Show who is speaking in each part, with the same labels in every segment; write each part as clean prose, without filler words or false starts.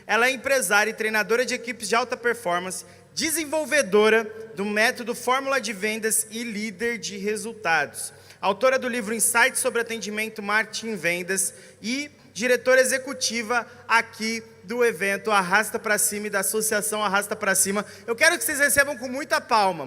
Speaker 1: Ela é empresária e treinadora de equipes de alta performance, desenvolvedora do método Fórmula de Vendas e líder de resultados. Autora do livro Insights sobre Atendimento, Marketing e Vendas e diretora executiva aqui do evento Arrasta Pra Cima e da Associação Arrasta Pra Cima. Eu quero que vocês recebam com muita palma,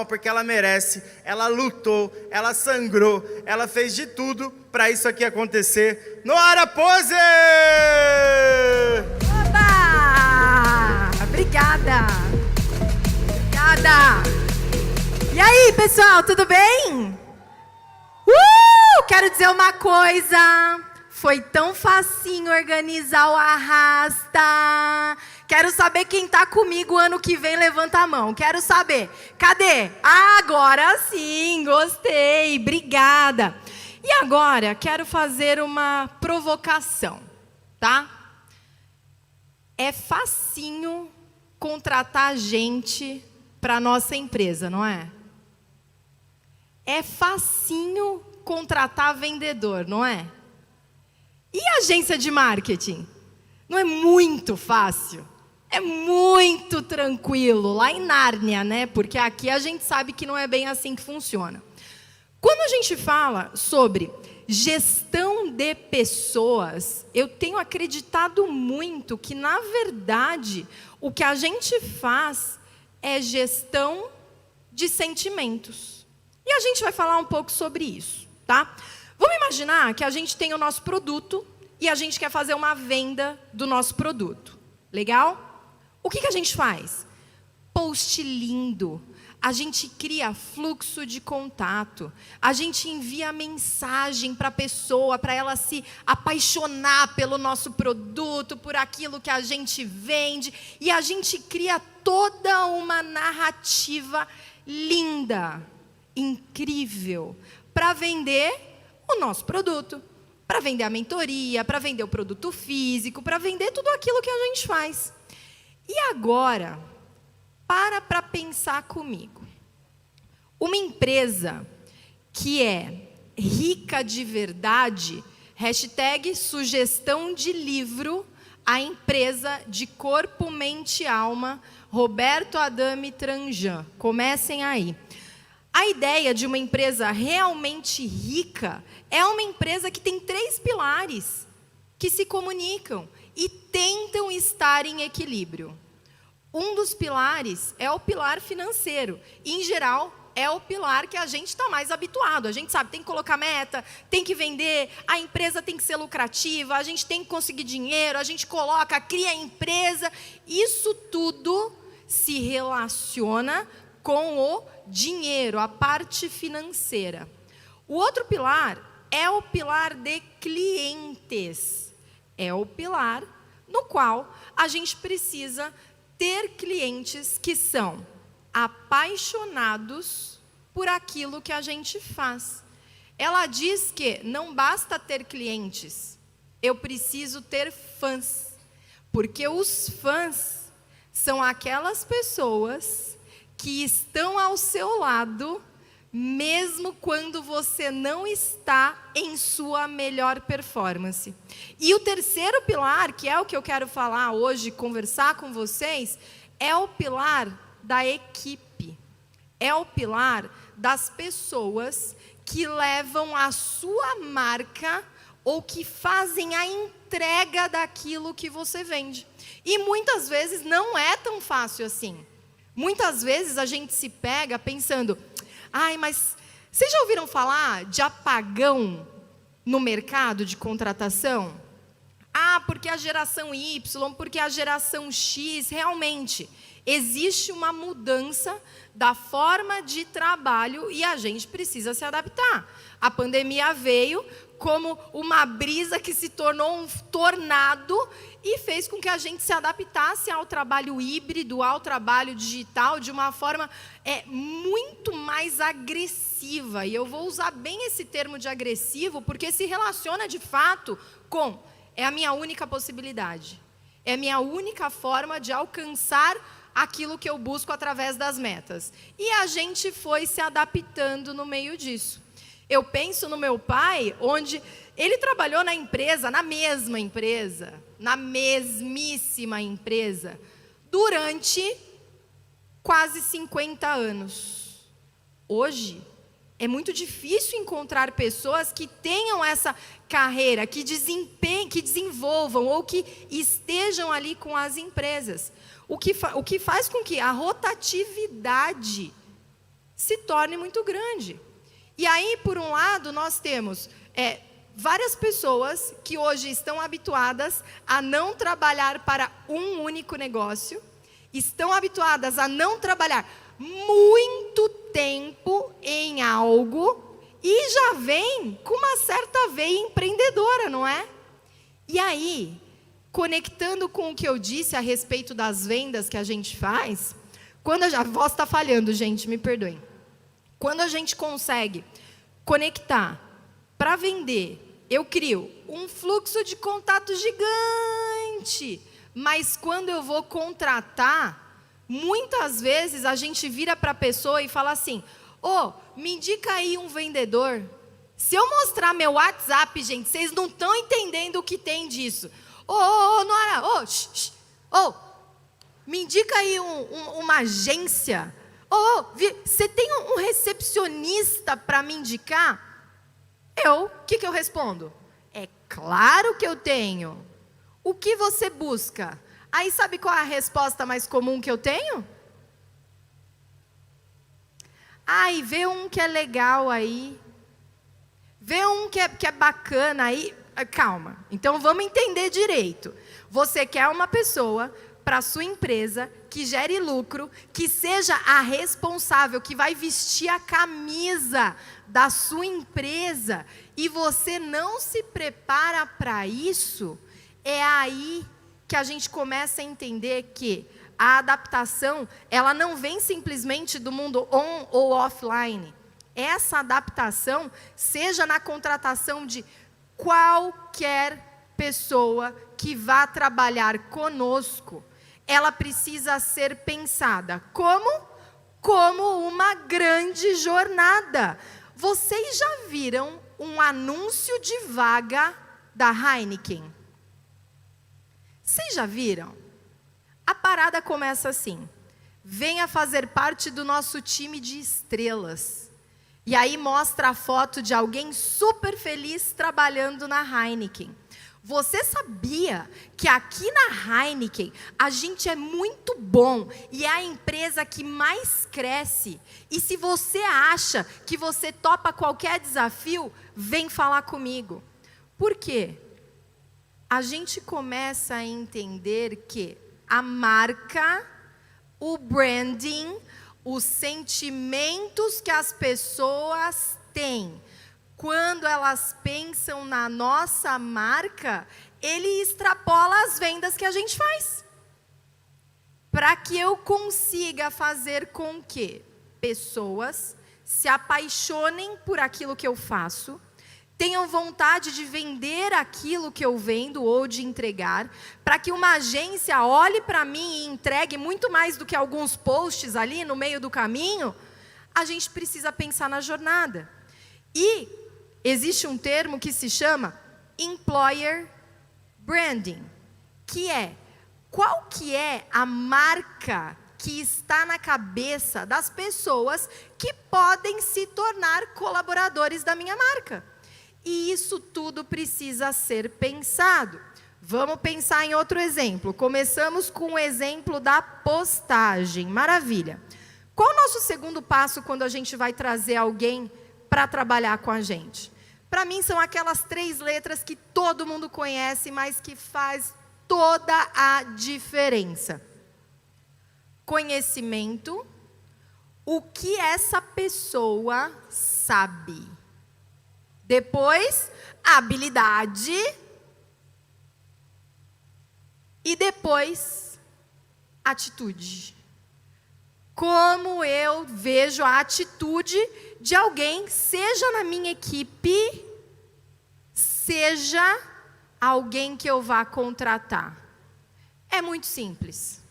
Speaker 1: porque ela merece, ela lutou, ela sangrou, ela fez de tudo para isso aqui acontecer. Noara Pose!
Speaker 2: Oba! Obrigada! Obrigada! E aí, pessoal, tudo bem? Quero dizer uma coisa. Foi tão facinho organizar o Arrasta. Quero saber quem tá comigo ano que vem, levanta a mão. Quero saber. Cadê? Agora sim, gostei. Obrigada. E agora, quero fazer uma provocação, tá? É facinho contratar gente para nossa empresa, não é? É facinho contratar vendedor, não é? E agência de marketing? Não é muito fácil? É muito tranquilo, lá em Nárnia, né? Porque aqui a gente sabe que não é bem assim que funciona. Quando a gente fala sobre gestão de pessoas, eu tenho acreditado muito que, na verdade, o que a gente faz é gestão de sentimentos. E a gente vai falar um pouco sobre isso, tá? Vamos imaginar que a gente tem o nosso produto e a gente quer fazer uma venda do nosso produto. Legal? O que a gente faz? Post lindo. A gente cria fluxo de contato. A gente envia mensagem para a pessoa, para ela se apaixonar pelo nosso produto, por aquilo que a gente vende. E a gente cria toda uma narrativa linda, incrível, para vender o nosso produto, para vender a mentoria, para vender o produto físico, para vender tudo aquilo que a gente faz. E agora, para pensar comigo. Uma empresa que é rica de verdade, hashtag sugestão de livro, a empresa de corpo, mente e alma, Roberto Adame Tranjan. Comecem aí. A ideia de uma empresa realmente rica é uma empresa que tem 3 pilares que se comunicam e tentam estar em equilíbrio. Um dos pilares é o pilar financeiro. Em geral, é o pilar que a gente está mais habituado. A gente sabe, tem que colocar meta, tem que vender, a empresa tem que ser lucrativa, a gente tem que conseguir dinheiro, a gente coloca, cria a empresa. Isso tudo se relaciona com o dinheiro, a parte financeira. O outro pilar é o pilar de clientes. É o pilar no qual a gente precisa ter clientes que são apaixonados por aquilo que a gente faz. Ela diz que não basta ter clientes, eu preciso ter fãs. Porque os fãs são aquelas pessoas que estão ao seu lado, mesmo quando você não está em sua melhor performance. E o terceiro pilar, que é o que eu quero falar hoje, conversar com vocês, é o pilar da equipe. É o pilar das pessoas que levam a sua marca ou que fazem a entrega daquilo que você vende. E muitas vezes não é tão fácil assim. Muitas vezes a gente se pega pensando, mas vocês já ouviram falar de apagão no mercado de contratação? Porque a geração Y, porque a geração X, realmente, existe uma mudança da forma de trabalho e a gente precisa se adaptar. A pandemia veio como uma brisa que se tornou um tornado e fez com que a gente se adaptasse ao trabalho híbrido, ao trabalho digital, de uma forma muito mais agressiva. E eu vou usar bem esse termo de agressivo, porque se relaciona de fato com é a minha única possibilidade. É a minha única forma de alcançar aquilo que eu busco através das metas. E a gente foi se adaptando no meio disso. Eu penso no meu pai, onde ele trabalhou na empresa, na mesma empresa, na mesmíssima empresa, durante quase 50 anos. Hoje, é muito difícil encontrar pessoas que tenham essa carreira, que desenvolvam ou que estejam ali com as empresas. O que faz com que a rotatividade se torne muito grande. E aí, por um lado, nós temos várias pessoas que hoje estão habituadas a não trabalhar para um único negócio, estão habituadas a não trabalhar muito tempo em algo e já vem com uma certa veia empreendedora, não é? E aí, conectando com o que eu disse a respeito das vendas que a gente faz, a voz está falhando, gente, me perdoem. Quando a gente consegue conectar para vender, eu crio um fluxo de contato gigante, mas quando eu vou contratar, muitas vezes a gente vira para a pessoa e fala assim, me indica aí um vendedor. Se eu mostrar meu WhatsApp, gente, vocês não estão entendendo o que tem disso. Nora, me indica aí uma agência. Você tem um recepcionista para me indicar? O que eu respondo? É claro que eu tenho. O que você busca? Aí sabe qual é a resposta mais comum que eu tenho? E vê um que é legal aí. Vê um que é bacana aí. Calma, então vamos entender direito. Você quer uma pessoa para a sua empresa que gere lucro, que seja a responsável, que vai vestir a camisa da sua empresa, e você não se prepara para isso, é aí que a gente começa a entender que a adaptação, ela não vem simplesmente do mundo on ou offline. Essa adaptação, seja na contratação de qualquer pessoa que vá trabalhar conosco, ela precisa ser pensada como uma grande jornada. Vocês já viram um anúncio de vaga da Heineken? Vocês já viram? A parada começa assim: venha fazer parte do nosso time de estrelas. E aí mostra a foto de alguém super feliz trabalhando na Heineken. Você sabia que aqui na Heineken a gente é muito bom e é a empresa que mais cresce? E se você acha que você topa qualquer desafio, vem falar comigo. Por quê? A gente começa a entender que a marca, o branding, os sentimentos que as pessoas têm, quando elas pensam na nossa marca, ele extrapola as vendas que a gente faz. Para que eu consiga fazer com que pessoas se apaixonem por aquilo que eu faço, tenham vontade de vender aquilo que eu vendo ou de entregar, para que uma agência olhe para mim e entregue muito mais do que alguns posts ali no meio do caminho, a gente precisa pensar na jornada. E existe um termo que se chama Employer Branding, que é qual que é a marca que está na cabeça das pessoas que podem se tornar colaboradores da minha marca. E isso tudo precisa ser pensado. Vamos pensar em outro exemplo. Começamos com o exemplo da postagem. Maravilha. Qual o nosso segundo passo quando a gente vai trazer alguém para trabalhar com a gente? Para mim são aquelas 3 letras que todo mundo conhece, mas que faz toda a diferença. Conhecimento, o que essa pessoa sabe. Depois, habilidade. E depois, atitude. Como eu vejo a atitude de alguém, seja na minha equipe, seja alguém que eu vá contratar. É muito simples.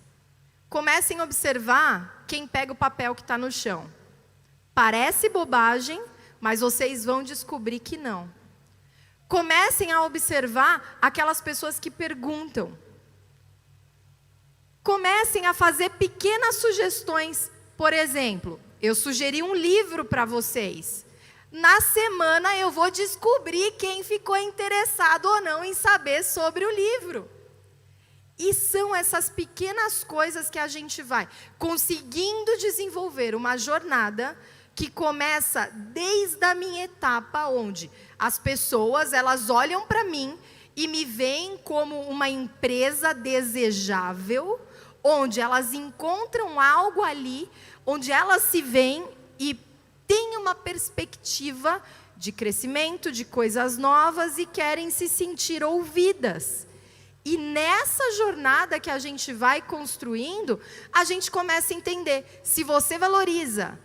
Speaker 2: Comecem a observar quem pega o papel que está no chão. Parece bobagem, mas vocês vão descobrir que não. Comecem a observar aquelas pessoas que perguntam. Comecem a fazer pequenas sugestões. Por exemplo, eu sugeri um livro para vocês. Na semana eu vou descobrir quem ficou interessado ou não em saber sobre o livro. E são essas pequenas coisas que a gente vai conseguindo desenvolver uma jornada que começa desde a minha etapa, onde as pessoas, elas olham para mim e me veem como uma empresa desejável, onde elas encontram algo ali, onde elas se veem e têm uma perspectiva de crescimento, de coisas novas e querem se sentir ouvidas. E nessa jornada que a gente vai construindo, a gente começa a entender, se você valoriza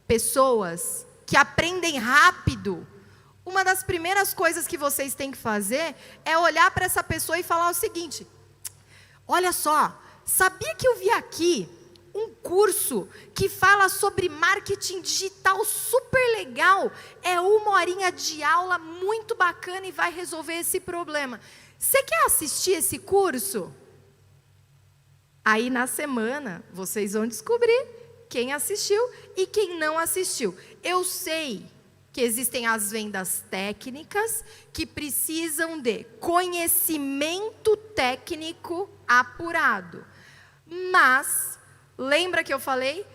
Speaker 2: pessoas que aprendem rápido, uma das primeiras coisas que vocês têm que fazer é olhar para essa pessoa e falar o seguinte: olha só, sabia que eu vi aqui um curso que fala sobre marketing digital super legal? É 1 horinha de aula muito bacana e vai resolver esse problema. Você quer assistir esse curso? Aí na semana vocês vão descobrir quem assistiu e quem não assistiu. Eu sei que existem as vendas técnicas que precisam de conhecimento técnico apurado. Mas, lembra que eu falei?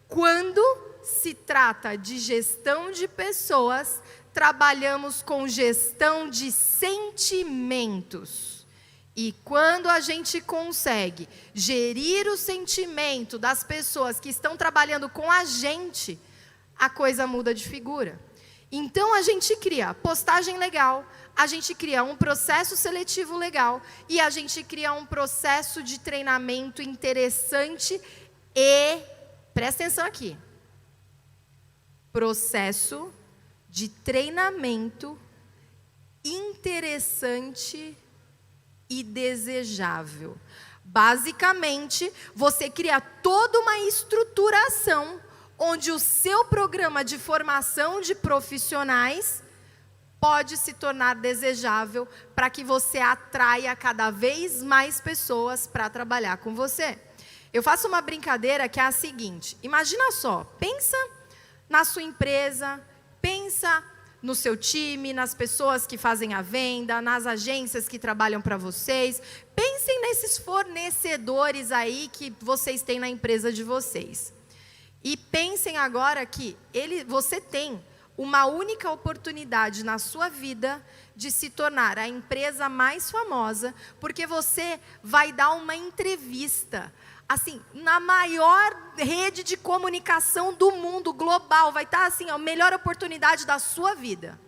Speaker 2: Quando se trata de gestão de pessoas, trabalhamos com gestão de sentimentos. E quando a gente consegue gerir o sentimento das pessoas que estão trabalhando com a gente, a coisa muda de figura. Então a gente cria postagem legal, a gente cria um processo seletivo legal e a gente cria um processo de treinamento interessante e, presta atenção aqui, processo de treinamento interessante e desejável. Basicamente, você cria toda uma estruturação onde o seu programa de formação de profissionais pode se tornar desejável para que você atraia cada vez mais pessoas para trabalhar com você. Eu faço uma brincadeira que é a seguinte: imagina só, pensa na sua empresa, pensa no seu time, nas pessoas que fazem a venda, nas agências que trabalham para vocês. Pensem nesses fornecedores aí que vocês têm na empresa de vocês. E pensem agora que você tem uma única oportunidade na sua vida de se tornar a empresa mais famosa, porque você vai dar uma entrevista, assim, na maior rede de comunicação do mundo global, vai estar assim, a melhor oportunidade da sua vida.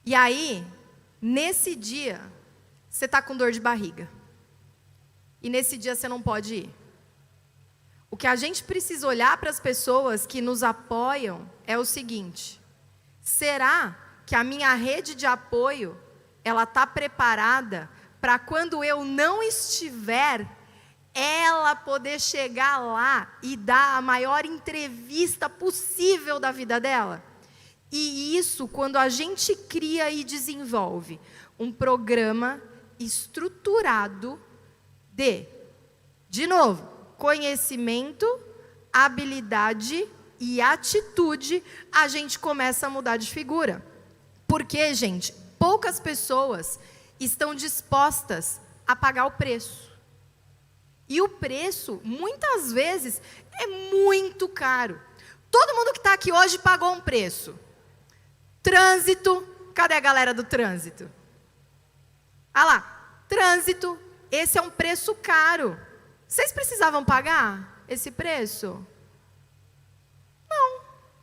Speaker 2: E aí, nesse dia, você está com dor de barriga. E nesse dia você não pode ir. O que a gente precisa olhar para as pessoas que nos apoiam é o seguinte: será que a minha rede de apoio, ela está preparada para quando eu não estiver, ela poder chegar lá e dar a maior entrevista possível da vida dela? E isso quando a gente cria e desenvolve um programa estruturado de novo, conhecimento, habilidade e atitude, a gente começa a mudar de figura. Porque, gente, poucas pessoas estão dispostas a pagar o preço. E o preço, muitas vezes, é muito caro. Todo mundo que está aqui hoje pagou um preço. Trânsito, cadê a galera do trânsito? Ah lá, trânsito, esse é um preço caro. Vocês precisavam pagar esse preço? Não,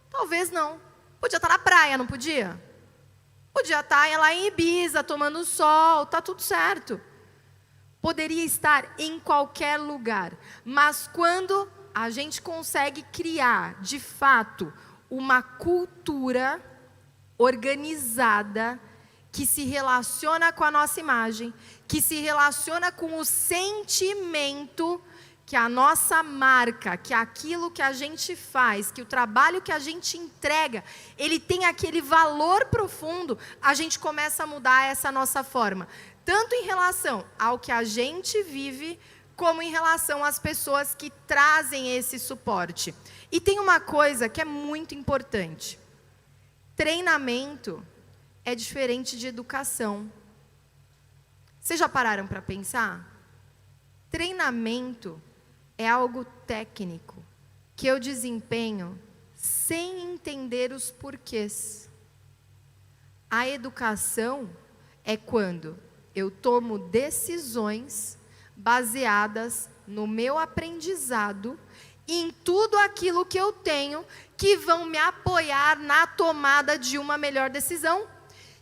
Speaker 2: talvez não. Podia estar na praia, não podia? Podia estar lá em Ibiza, tomando sol, tá tudo certo. Poderia estar em qualquer lugar. Mas quando a gente consegue criar, de fato, uma cultura organizada, que se relaciona com a nossa imagem, que se relaciona com o sentimento, que a nossa marca, que aquilo que a gente faz, que o trabalho que a gente entrega, ele tem aquele valor profundo, a gente começa a mudar essa nossa forma. Tanto em relação ao que a gente vive, como em relação às pessoas que trazem esse suporte. E tem uma coisa que é muito importante. Treinamento é diferente de educação. Vocês já pararam para pensar? Treinamento é algo técnico que eu desempenho sem entender os porquês. A educação é quando eu tomo decisões baseadas no meu aprendizado e em tudo aquilo que eu tenho que vão me apoiar na tomada de uma melhor decisão.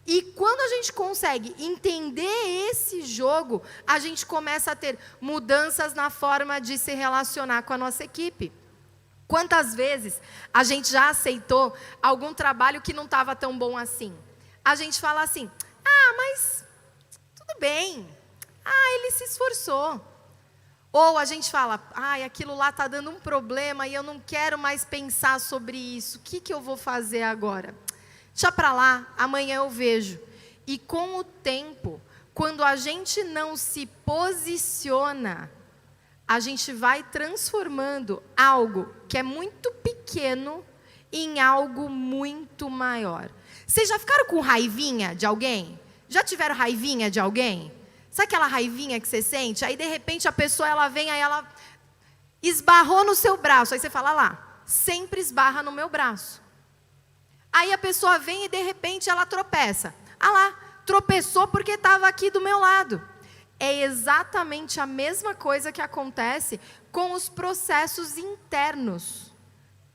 Speaker 2: E quando a gente consegue entender esse jogo, a gente começa a ter mudanças na forma de se relacionar com a nossa equipe. Quantas vezes a gente já aceitou algum trabalho que não estava tão bom assim? A gente fala assim, mas tudo bem. Ele se esforçou. Ou a gente fala, aquilo lá está dando um problema e eu não quero mais pensar sobre isso. O que eu vou fazer agora? Deixa para lá, amanhã eu vejo. E com o tempo, quando a gente não se posiciona, a gente vai transformando algo que é muito pequeno em algo muito maior. Vocês já ficaram com raivinha de alguém? Já tiveram raivinha de alguém? Sabe aquela raivinha que você sente? Aí, de repente, a pessoa ela vem, aí ela esbarrou no seu braço. Aí você fala lá, sempre esbarra no meu braço. Aí a pessoa vem e, de repente, ela tropeça. Lá, tropeçou porque estava aqui do meu lado. É exatamente a mesma coisa que acontece com os processos internos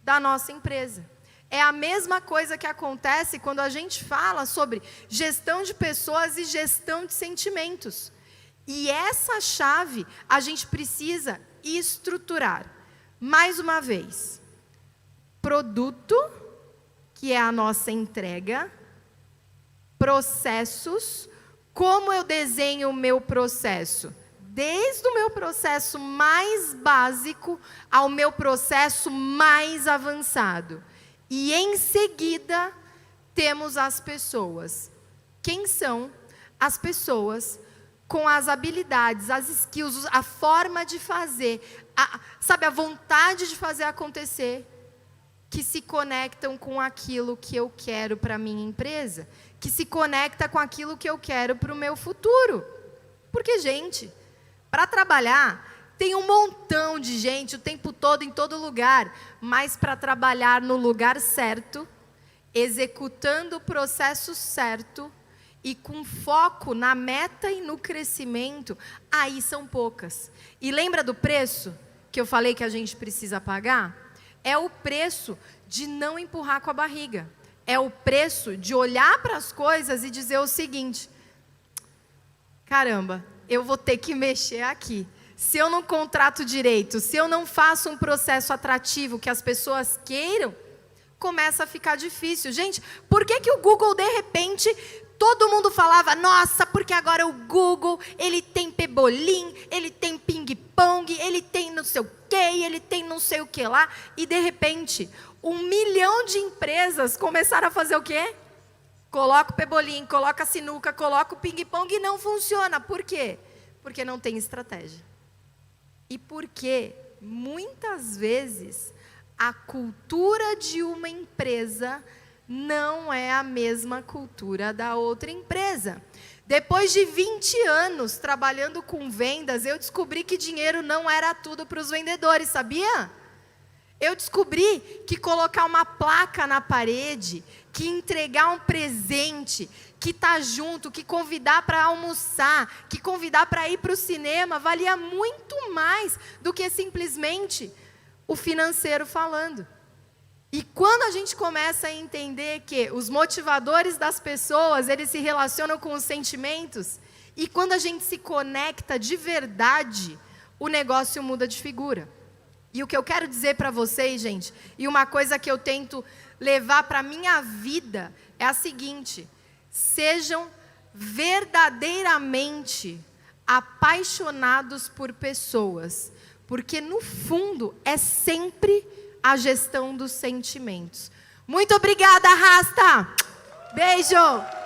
Speaker 2: da nossa empresa. É a mesma coisa que acontece quando a gente fala sobre gestão de pessoas e gestão de sentimentos. E essa chave a gente precisa estruturar. Mais uma vez, produto, que é a nossa entrega, processos, como eu desenho o meu processo? Desde o meu processo mais básico ao meu processo mais avançado. E em seguida, temos as pessoas. Quem são as pessoas com as habilidades, as skills, a forma de fazer, a vontade de fazer acontecer, que se conectam com aquilo que eu quero para a minha empresa, que se conecta com aquilo que eu quero para o meu futuro. Porque, gente, para trabalhar, tem um montão de gente o tempo todo, em todo lugar, mas para trabalhar no lugar certo, executando o processo certo e com foco na meta e no crescimento, aí são poucas. E lembra do preço que eu falei que a gente precisa pagar? É o preço de não empurrar com a barriga. É o preço de olhar para as coisas e dizer o seguinte: caramba, eu vou ter que mexer aqui. Se eu não contrato direito, se eu não faço um processo atrativo que as pessoas queiram, começa a ficar difícil. Gente, por que o Google, de repente, todo mundo falava, nossa, porque agora o Google, ele tem pebolim, ele tem ping-pong, ele tem não sei o quê, ele tem não sei o que lá, e de repente, 1 milhão de empresas começaram a fazer o quê? Coloca o pebolim, coloca a sinuca, coloca o ping-pong e não funciona. Por quê? Porque não tem estratégia. E porque, muitas vezes, a cultura de uma empresa não é a mesma cultura da outra empresa. Depois de 20 anos trabalhando com vendas, eu descobri que dinheiro não era tudo para os vendedores, sabia? Eu descobri que colocar uma placa na parede, que entregar um presente, que estar junto, que convidar para almoçar, que convidar para ir para o cinema, valia muito mais do que simplesmente o financeiro falando. E quando a gente começa a entender que os motivadores das pessoas, eles se relacionam com os sentimentos, e quando a gente se conecta de verdade, o negócio muda de figura. E o que eu quero dizer para vocês, gente, e uma coisa que eu tento levar para a minha vida, é a seguinte: sejam verdadeiramente apaixonados por pessoas. porque no fundo é sempre a gestão dos sentimentos. Muito obrigada, Arrasta! Beijo!